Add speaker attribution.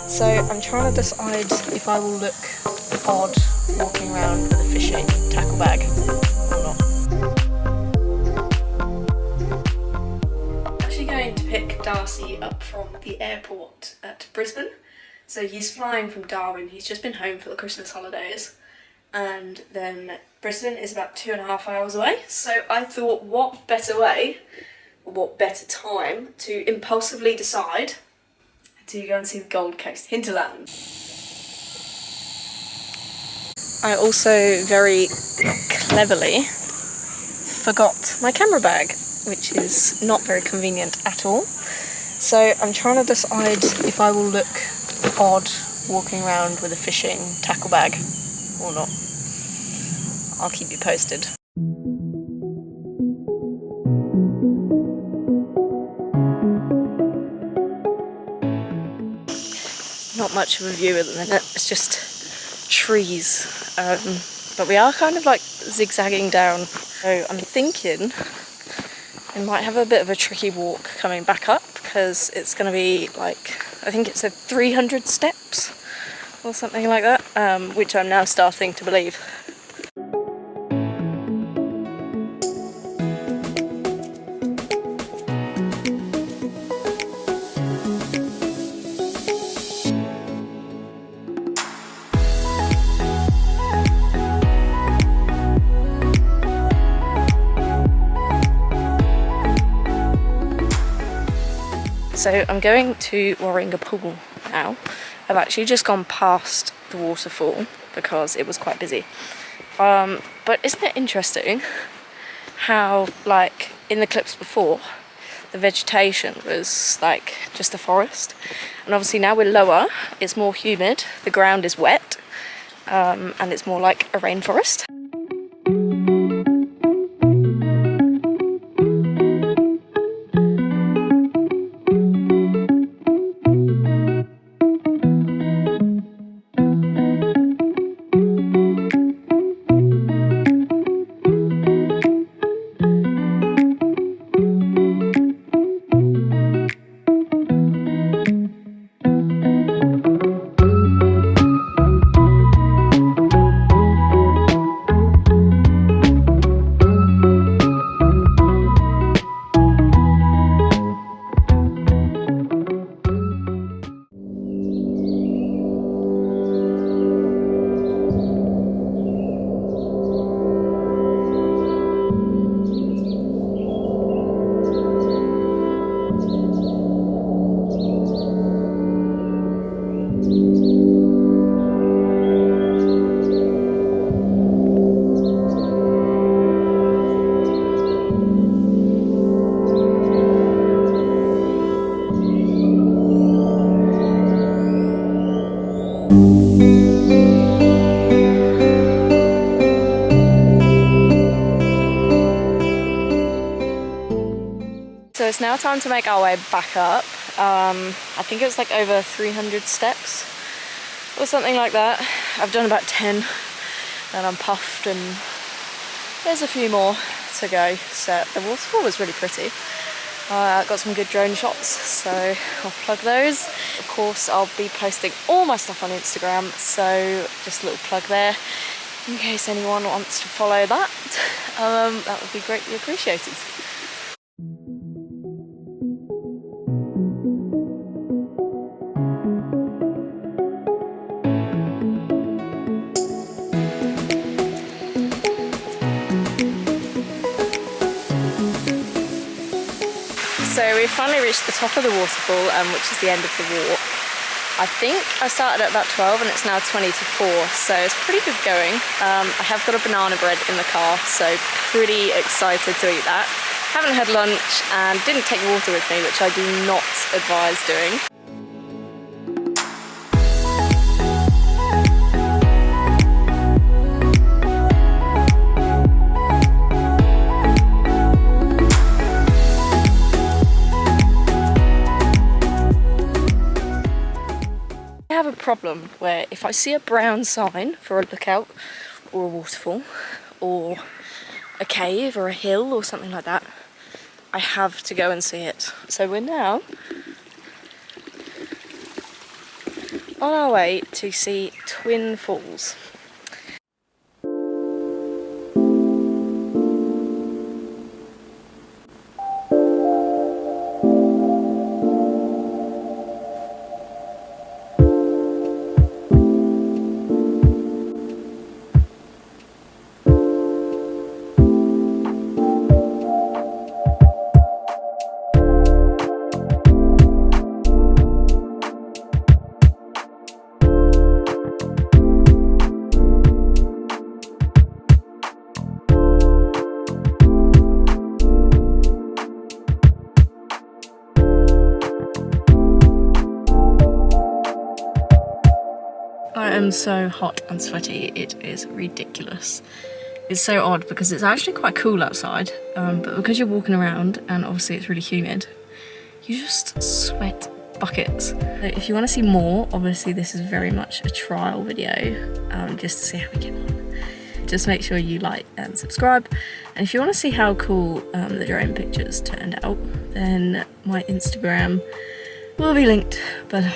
Speaker 1: So I'm trying to decide if I will look odd walking around with a fishing tackle bag or not. I'm actually going to pick Darcy up from the airport at Brisbane. So he's flying from Darwin, he's just been home for the Christmas holidays. And then Brisbane is about 2.5 hours away. So I thought, what better way, or what better time to impulsively decide to go and see the Gold Coast hinterland. I also very cleverly forgot my camera bag, which is not very convenient at all. So I'm trying to decide if I will look odd walking around with a fishing tackle bag or not. I'll keep you posted. Not much of a view at the minute, it's just trees, but we are kind of like zigzagging down, so I'm thinking we might have a bit of a tricky walk coming back up because it's going to be like, I think it said 300 steps or something like that, which I'm now starting to believe. So I'm going to Warringah Pool now. I've actually just gone past the waterfall because it was quite busy. But isn't it interesting how, like, in the clips before, the vegetation was like just a forest, and obviously now we're lower, it's more humid, the ground is wet, and it's more like a rainforest. So it's now time to make our way back up. I think it's like over 300 steps or something like that. I've done about 10 and I'm puffed, and there's a few more to go. So the waterfall was really pretty. Got some good drone shots, so I'll plug those. Of course, I'll be posting all my stuff on Instagram, so just a little plug there in case anyone wants to follow that. That would be greatly appreciated. So we've finally reached the top of the waterfall, which is the end of the walk. I think I started at about 12 and it's now 20 to 4, so it's pretty good going. I have got a banana bread in the car, so pretty excited to eat that. Haven't had lunch and didn't take water with me, which I do not advise doing. I have a problem where if I see a brown sign for a lookout or a waterfall or a cave or a hill or something like that, I have to go and see it. So we're now on our way to see Twin Falls. I am so hot and sweaty, it is ridiculous. It's so odd because it's actually quite cool outside, but because you're walking around and obviously it's really humid, you just sweat buckets. So if you want to see more, obviously this is very much a trial video, just to see how we get on. Just make sure you like and subscribe, and if you want to see how cool the drone pictures turned out, then my Instagram will be linked below.